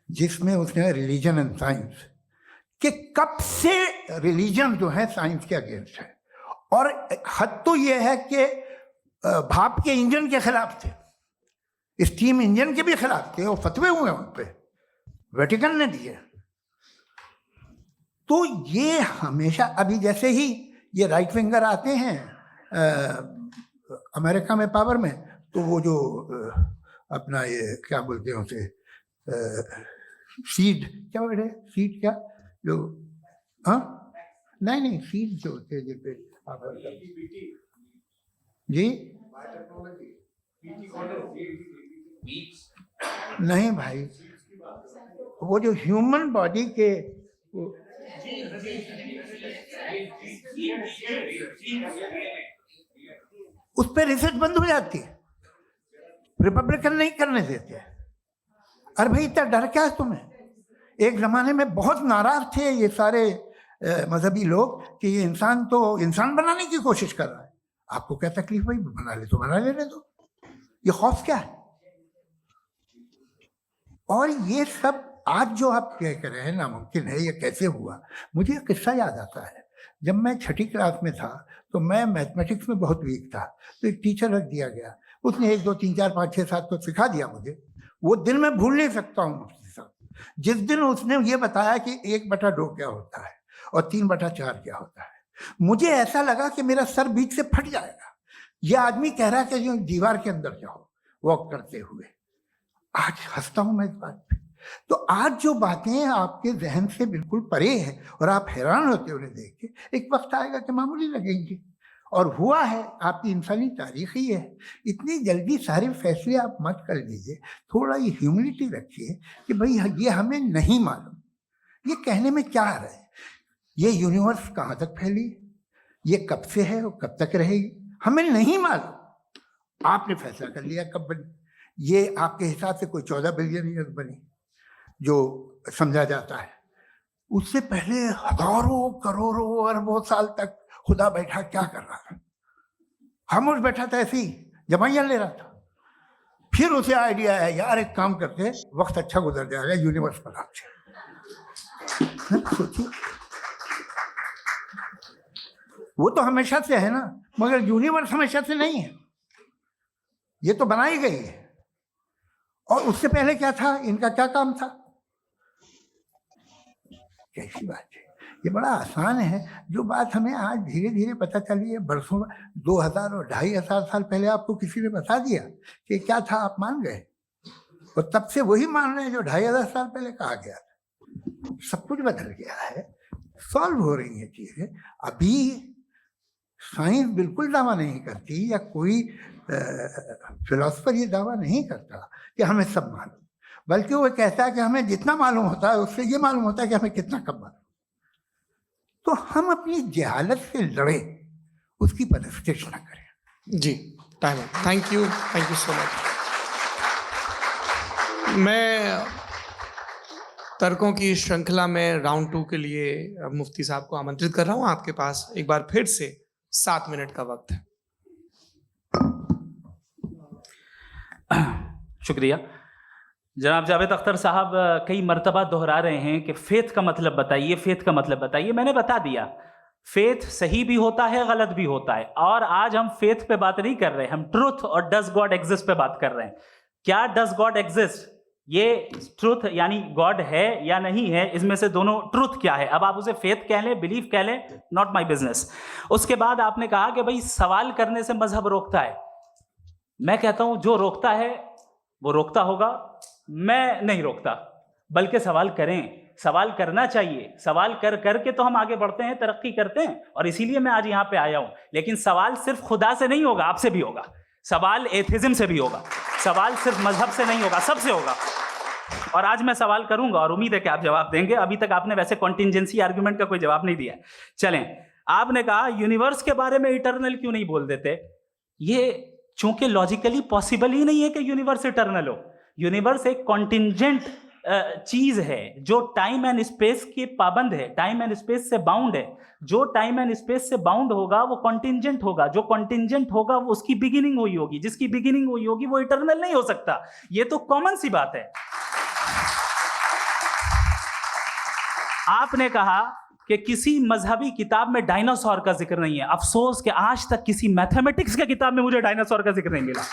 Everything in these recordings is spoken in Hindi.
जिसमें उसने रिलीजन एंड साइंस कि कब से रिलीजन जो है साइंस के अगेंस्ट है, और हद तो ये है कि भाप के इंजन के खिलाफ थे, स्टीम इंजन के भी खिलाफ थे, और फतवे हुए उन पे, वेटिकन ने दिए। तो ये हमेशा, अभी जैसे ही ये राइट विंगर आते हैं अमेरिका में पावर में, तो वो जो अपना ये क्या बोलते हैं उसे, सीड क्या बोलते हैं, सीड क्या जो, हाँ नहीं सीड जो होते हैं जी, नहीं भाई, वो जो ह्यूमन बॉडी के उस पर रिसर्च बंद हो जाती है, रिपब्लिकन नहीं करने देते। अरे भाई इतना डर क्या है तुम्हें? एक जमाने में बहुत नाराज थे ये सारे मजहबी लोग कि ये इंसान तो इंसान बनाने की कोशिश कर रहा है, आपको क्या तकलीफ भाई, बना ले तो बना लेने दो, ये खौफ क्या है? और ये सब आज जो आप कह रहे हैं नामुमकिन है, ये कैसे हुआ? मुझे एक किस्सा याद आता है। जब मैं छठी क्लास में था तो मैं मैथमेटिक्स में बहुत वीक था, तो एक टीचर रख दिया गया, उसने 1 2 3 4 5 6 7 तो सिखा दिया मुझे। वो दिन मैं भूल नहीं सकता हूँ मुफ्ती साहब, जिस दिन उसने ये बताया कि 1/2 क्या होता है और 3/4 क्या होता है, मुझे ऐसा लगा कि मेरा सर बीच से फट जाएगा। यह आदमी कह रहा है कि जो दीवार के अंदर जाओ वॉक करते हुए। आज हंसता हूं मैं इस बात पे। तो आज जो बातें आपके जहन से बिल्कुल परे हैं और आप हैरान होते उन्हें देख के, एक वक्त आएगा कि मामूली लगेंगे, और हुआ है। आपकी इंसानी तारीख ही है। इतनी जल्दी सारे फैसले आप मत कर लीजिए, थोड़ा ये ह्यूमिलिटी रखिए कि भाई ये हमें नहीं मालूम। ये कहने में क्या आ रहा है? ये यूनिवर्स कहाँ तक फैली, ये कब से है और कब तक रहेगी, हमें नहीं मालूम। आपने फैसला कर लिया कब बनी। ये आपके हिसाब से कोई 14 बिलियन ईयर बनी जो समझा जाता है। उससे पहले हजारों करोड़ों अरबों साल तक खुदा बैठा क्या कर रहा था? खामोश बैठा था, ऐसी जमाइयाँ ले रहा था। फिर उसे आइडिया है, यार एक काम करते, वक्त अच्छा गुजर जाएगा, यूनिवर्स पर सोचिए। वो तो हमेशा से है ना, मगर यूनिवर्स हमेशा से नहीं है, ये तो बनाई गई है। और उससे पहले क्या था, इनका क्या काम था? कैसी बात है, ये बड़ा आसान है। जो बात हमें आज धीरे धीरे पता चली है, बरसों 2000 और 2500 साल पहले आपको किसी ने बता दिया कि क्या था, आप मान गए, और तब से वही मान रहे हैं जो 2500 साल पहले कहा गया था। सब कुछ बदल गया है, सॉल्व हो रही है चीजें। अभी साइंस बिल्कुल दावा नहीं करती, या कोई फिलोसफर ये दावा नहीं करता कि हमें सब मालूम, बल्कि वो कहता है कि हमें जितना मालूम होता है उससे ये मालूम होता है कि हमें कितना कम मालूम। तो हम अपनी जहालत से लड़े, उसकी परस्तिश न करें। जी, time. Thank you so much. मैं तर्कों की श्रृंखला में राउंड 2 के लिए मुफ्ती साहब को आमंत्रित कर रहा हूं। आपके पास एक बार फिर से 7 मिनट का वक्त है। शुक्रिया। जनाब जावेद अख्तर साहब कई मर्तबा दोहरा रहे हैं कि फेथ का मतलब बताइए, फेथ का मतलब बताइए। मैंने बता दिया, फेथ सही भी होता है, गलत भी होता है। और आज हम फेथ पे बात नहीं कर रहे, हम ट्रूथ और डज गॉड एग्जिस्ट पे बात कर रहे हैं। क्या डज गॉड एग्जिस्ट, ये ट्रूथ यानी गॉड है या नहीं है, इसमें से दोनों ट्रूथ क्या है। अब आप उसे फेथ कह लें, बिलीफ कह लें, नॉट माई बिजनेस। उसके बाद आपने कहा कि भाई सवाल करने से मजहब रोकता है। मैं कहता हूं जो रोकता है वो रोकता होगा, मैं नहीं रोकता। बल्कि सवाल करें, सवाल करना चाहिए। सवाल कर करके तो हम आगे बढ़ते हैं, तरक्की करते हैं, और इसीलिए मैं आज यहां पे आया हूं। लेकिन सवाल सिर्फ खुदा से नहीं होगा, आपसे भी होगा। सवाल एथिज्म से भी होगा, सवाल सिर्फ मजहब से नहीं होगा, सबसे होगा। और आज मैं सवाल करूंगा और उम्मीद है कि आप जवाब देंगे। अभी तक आपने वैसे कॉन्टिंजेंसी आर्गुमेंट का कोई जवाब नहीं दिया। चलें, आपने कहा यूनिवर्स के बारे में इटर्नल क्यों नहीं बोल देते। ये चूंकि लॉजिकली पॉसिबल ही नहीं है कि यूनिवर्स इटर्नल हो। यूनिवर्स एक कॉन्टिंजेंट चीज है जो टाइम एंड स्पेस के पाबंद है, टाइम एंड स्पेस से बाउंड है। जो टाइम एंड स्पेस से बाउंड होगा वो कॉन्टिंजेंट होगा, जो कॉन्टिंजेंट होगा वो उसकी बिगिनिंग हुई होगी, जिसकी बिगिनिंग हुई होगी वो इटर्नल नहीं हो सकता। ये तो कॉमन सी बात है। आपने कहा कि किसी मजहबी किताब में डायनासोर का जिक्र नहीं है। अफसोस कि आज तक किसी मैथमेटिक्स के किताब में मुझे डायनासोर का जिक्र नहीं मिला।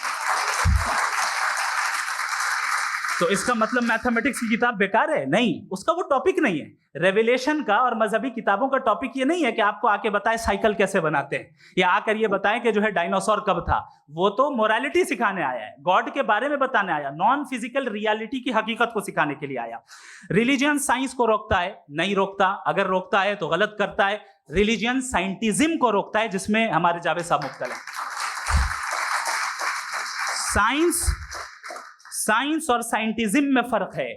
तो इसका मतलब मैथमेटिक्स की किताब बेकार है? नहीं, उसका वो टॉपिक नहीं है। रेवलेशन का और मजहबी किताबों का टॉपिक ये नहीं है कि आपको आके बताए साइकिल कैसे बनाते हैं, या आकर ये बताएं कि जो है डायनासोर कब था। वो तो मोरालिटी सिखाने आया है, गॉड के बारे में बताने आया, नॉन फिजिकल रियलिटी की हकीकत को सिखाने के लिए आया। रिलीजियन साइंस को रोकता है? नहीं रोकता। अगर रोकता है तो गलत करता है। रिलीजियन साइंटिज्म को रोकता है, जिसमें हमारे जावेद साहब मुब्तला हैं। साइंस और साइंटिज्म में फर्क है।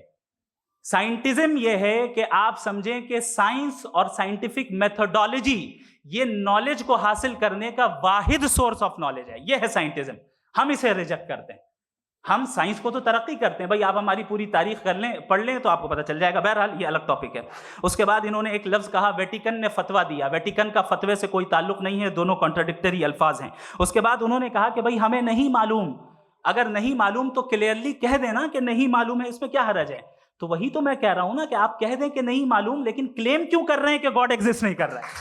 साइंटिज्म यह है कि आप समझें कि साइंस और साइंटिफिक मेथोडोलॉजी ये नॉलेज को हासिल करने का वाहिद सोर्स ऑफ नॉलेज है। यह है साइंटिज्म। हम इसे रिजेक्ट करते हैं। हम साइंस को तो तरक्की करते हैं। भाई आप हमारी पूरी तारीख कर लें, पढ़ लें तो आपको पता चल जाएगा। बहरहाल ये अलग टॉपिक है। उसके बाद इन्होंने एक लफ्ज कहा, वेटिकन ने फतवा दिया। वेटिकन का फतवे से कोई ताल्लुक नहीं है, दोनों कॉन्ट्राडिक्टरी अल्फाज हैं। उसके बाद उन्होंने कहा कि भाई हमें नहीं मालूम। अगर नहीं मालूम तो क्लियरली कह देना कि नहीं मालूम है, इसमें क्या हर्ज है? तो वही तो मैं कह रहा हूं ना कि आप कह दें कि नहीं मालूम, लेकिन क्लेम क्यों कर रहे हैं कि गॉड एग्जिस्ट नहीं कर रहा है?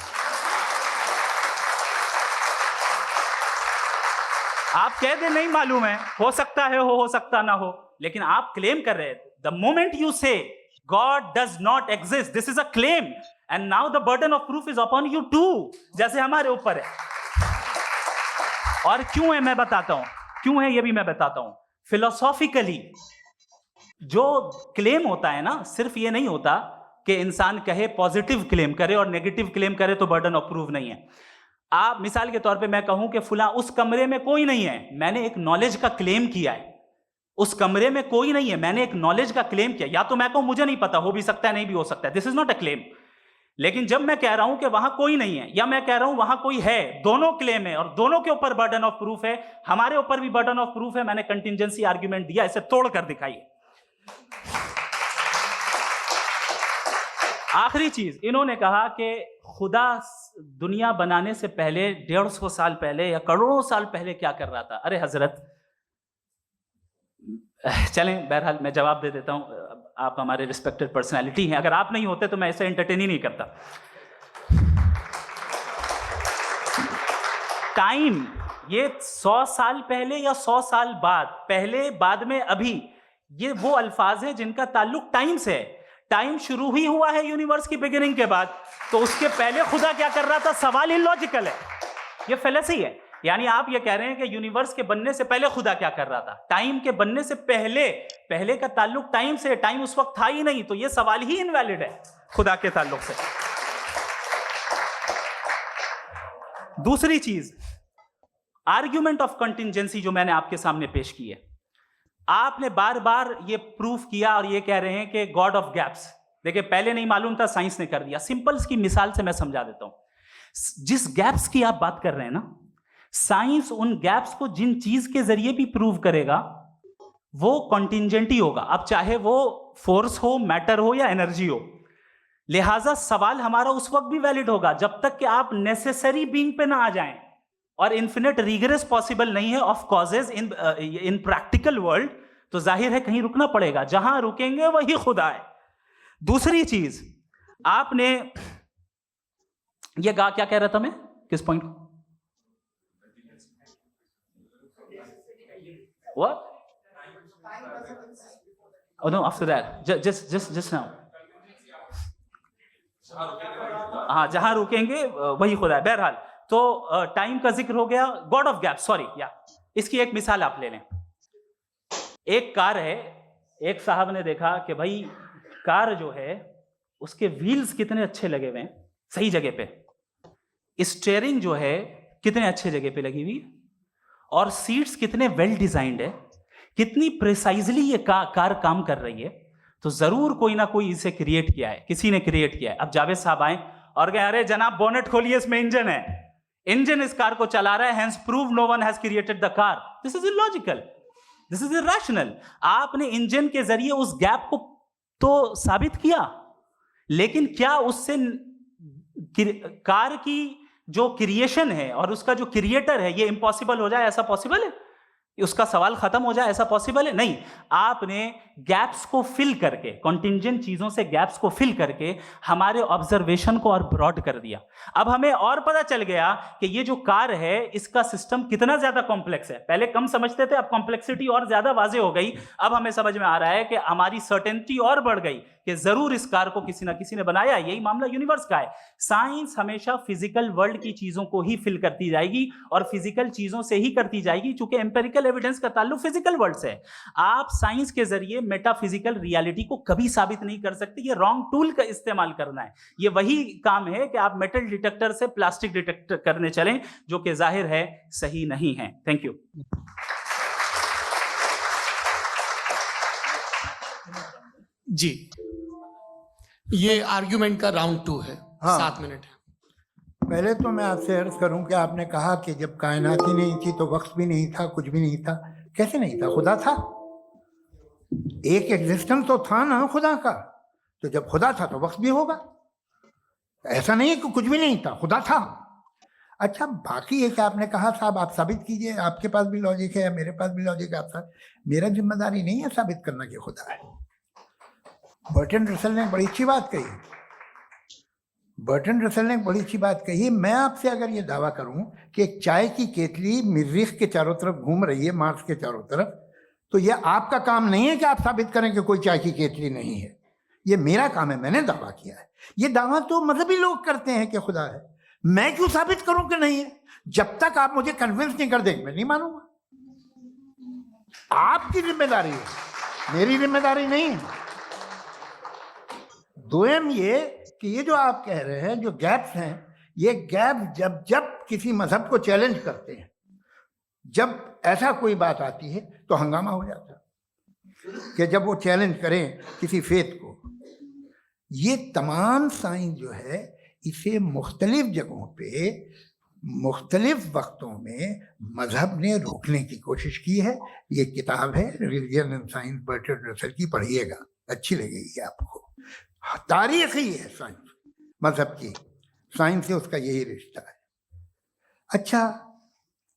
आप कह दें नहीं मालूम है, हो सकता है हो सकता ना हो, लेकिन आप क्लेम कर रहे हैं। The moment you say God does not exist, this is a claim, and now the burden of proof is upon you too, जैसे हमारे ऊपर है। और क्यों है मैं बताता हूं, क्यों है ये भी मैं बताता हूं। फिलोसॉफिकली जो क्लेम होता है ना, सिर्फ ये नहीं होता कि इंसान कहे पॉजिटिव क्लेम करे और नेगेटिव क्लेम करे तो बर्डन ऑफ प्रूफ नहीं है। आप मिसाल के तौर पे मैं कहूं कि फुला उस कमरे में कोई नहीं है, मैंने एक नॉलेज का क्लेम किया है। उस कमरे में कोई नहीं है, मैंने एक नॉलेज का क्लेम किया। या तो मैं कहूं मुझे नहीं पता, हो भी सकता है नहीं भी हो सकता है, this is not a claim. लेकिन जब मैं कह रहा हूं कि वहां कोई नहीं है, या मैं कह रहा हूं वहां कोई है, दोनों क्लेम है और दोनों के ऊपर बर्डन ऑफ प्रूफ है। हमारे ऊपर भी बर्डन ऑफ प्रूफ है। मैंने कंटिजेंसी आर्ग्यूमेंट दिया, इसे तोड़कर दिखाइए। आखिरी चीज, इन्होंने कहा कि खुदा दुनिया बनाने से पहले 150 साल पहले या करोड़ों साल पहले क्या कर रहा था। अरे हजरत, चलें, बहरहाल मैं जवाब दे देता हूं। आप हमारे रिस्पेक्टेड पर्सनालिटी हैं, अगर आप नहीं होते तो मैं ऐसे एंटरटेन ही नहीं करता। टाइम, ये 100 साल पहले या 100 साल बाद, पहले बाद में अभी, ये वो अल्फाज हैं जिनका ताल्लुक टाइम से है। टाइम शुरू ही हुआ है यूनिवर्स की बिगिनिंग के बाद, तो उसके पहले खुदा क्या कर रहा था? सवाल इलॉजिकल है, ये फेलेसी है। यानी आप ये कह रहे हैं कि यूनिवर्स के बनने से पहले खुदा क्या कर रहा था? टाइम के बनने से पहले, पहले का ताल्लुक टाइम से, टाइम उस वक्त था ही नहीं, तो ये सवाल ही इनवैलिड है खुदा के ताल्लुक से। दूसरी चीज, आर्ग्यूमेंट ऑफ कंटिजेंसी जो मैंने आपके सामने पेश की है, आपने बार बार ये प्रूफ किया और ये कह रहे हैं कि गॉड ऑफ गैप्स। देखिए, पहले नहीं मालूम था, साइंस ने कर दिया। सिंपल्स की मिसाल से मैं समझा देता हूं। जिस गैप्स की आप बात कर रहे हैं ना, साइंस उन गैप्स को जिन चीज के जरिए भी प्रूव करेगा वो कॉन्टिजेंट ही होगा। अब चाहे वो फोर्स हो, मैटर हो या एनर्जी हो। लिहाजा सवाल हमारा उस वक्त भी वैलिड होगा जब तक कि आप नेसेसरी बीइंग पे ना आ जाएं। और इन्फिनिट रिग्रेस पॉसिबल नहीं है of causes in practical world, तो जाहिर है कहीं रुकना पड़ेगा। जहां रुकेंगे वही खुदा है। दूसरी चीज, आपने ये कहा, क्या कह रहा था मैं, किस point? What? Oh no, after that, just now. हाँ, जहां रुकेंगे वही खुदा है। बहरहाल, तो टाइम का जिक्र हो गया, गॉड ऑफ गैप, सॉरी, या इसकी एक मिसाल आप ले लें। एक कार है, एक साहब ने देखा कि भाई कार जो है उसके व्हील्स कितने अच्छे लगे हुए हैं, सही जगह पे। स्टीयरिंग जो है कितने अच्छे जगह पे लगी हुई, और सीट्स कितने वेल डिजाइंड है, कितनी प्रिसाइजली ये कार काम कर रही है। तो जरूर कोई ना कोई इसे क्रिएट किया है, किसी ने क्रिएट किया है। अब जावेद साहब आए और कहे, अरे जनाब बोनेट खोलिए, इसमें इंजन है, इंजन इस कार को चला रहा है, hence prove no one has created the car. This is illogical, this is irrational. आपने इंजन के जरिए उस गैप को तो साबित किया, लेकिन क्या उससे कार की जो क्रिएशन है और उसका जो क्रिएटर है ये इम्पॉसिबल हो जाए? ऐसा पॉसिबल है? उसका सवाल खत्म हो जाए, ऐसा पॉसिबल है? नहीं। आपने गैप्स को फिल करके, कॉन्टिंजेंट चीजों से गैप्स को फिल करके हमारे ऑब्जर्वेशन को और ब्रॉड कर दिया। अब हमें और पता चल गया कि ये जो कार है इसका सिस्टम कितना ज्यादा कॉम्प्लेक्स है। पहले कम समझते थे, अब कॉम्प्लेक्सिटी और ज्यादा वाजे हो गई। अब हमें समझ में आ रहा है कि हमारी सर्टेनिटी और बढ़ गई कि जरूर इस कार को किसी ना किसी ने बनाया। यही मामला यूनिवर्स का है। साइंस हमेशा फिजिकल वर्ल्ड की चीजों को ही फिल करती जाएगी और फिजिकल चीजों से ही करती जाएगी, क्योंकि एम्पिरिकल एविडेंस का ताल्लुक फिजिकल वर्ल्ड से है। आप साइंस के जरिए मेटाफिजिकल रियलिटी को कभी साबित नहीं कर सकते। ये रॉन्ग टूल का इस्तेमाल करना है। ये वही काम है कि आप मेटल डिटेक्टर से प्लास्टिक डिटेक्टर करने चलें, जो कि जाहिर है सही नहीं है। Thank you. जी, ये आर्ग्यूमेंट का राउंड 2 है। हाँ। 7 मिनट है। पहले तो मैं आपसे अर्ज करूं कि आपने कहा कि जब कायनात ही नहीं थी तो वक्त भी नहीं था, कुछ भी नहीं था। कैसे नहीं था? खुदा था। एक एग्जिस्टेंस तो था ना खुदा का। तो जब खुदा था तो वक्त भी होगा। ऐसा नहीं है कि कुछ भी नहीं था, खुदा था। अच्छा, बाकी एक आपने कहा साहब आप साबित कीजिए, आपके पास भी लॉजिक है या मेरे पास भी लॉजिक है। आप मेरा जिम्मेदारी नहीं है साबित करना कि खुदा है। बर्टन रसल ने बड़ी अच्छी बात कही। बर्टन रसल ने बड़ी अच्छी बात कही। मैं आपसे अगर ये दावा करूं कि एक चाय की केतली मरीख के चारों तरफ घूम रही है, मार्स के चारों तरफ, तो ये आपका काम नहीं है कि आप साबित करें कि कोई चाय की केतली नहीं है। ये मेरा काम है, मैंने दावा किया है। ये दावा तो मजहबी लोग करते हैं कि खुदा है। मैं क्यों साबित करूं कि नहीं है? जब तक आप मुझे कन्विंस नहीं कर देंगे मैं नहीं मानूंगा। आपकी जिम्मेदारी है, मेरी जिम्मेदारी नहीं है। दोयम ये कि ये जो आप कह रहे हैं, जो गैप्स हैं, ये गैप जब जब किसी मजहब को चैलेंज करते हैं, जब ऐसा कोई बात आती है तो हंगामा हो जाता है कि जब वो चैलेंज करें किसी फेथ को। ये तमाम साइंस जो है इसे मुख्तलिफ जगहों पे मुख्तलिफ वक्तों में मजहब ने रोकने की कोशिश की है। ये किताब है religion and science, Burton Russell की, पढ़िएगा, अच्छी लगेगी आपको। तारीख ही है साइंस, मजहब की साइंस से उसका यही रिश्ता है। अच्छा,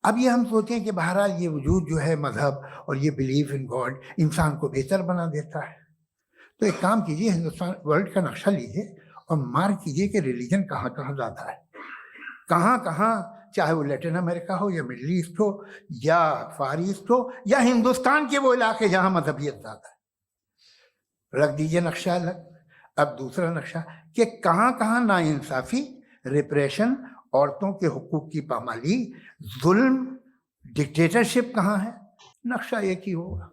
अब ये हम सोचें कि बहरहाल ये वजूद जो है मजहब और ये बिलीव इन गॉड इंसान को बेहतर बना देता है। तो एक काम कीजिए, हिंदुस्तान वर्ल्ड का नक्शा लीजिए और मार्क कीजिए कि रिलीजन कहाँ कहाँ ज़्यादा है, कहाँ कहाँ, चाहे वो लैटिन अमेरिका हो या मिडल ईस्ट हो या फार ईस्ट हो या हिंदुस्तान के वो इलाके जहाँ मजहबियत ज़्यादा है। रख दीजिए नक्शा अलग। अब दूसरा नक्शा कि कहाँ कहाँ नाइंसाफ़ी, रिप्रेशन, औरतों के हुकूक की पामाली, जुल्म, डिक्टेटरशिप कहाँ है। नक्शा एक ही होगा।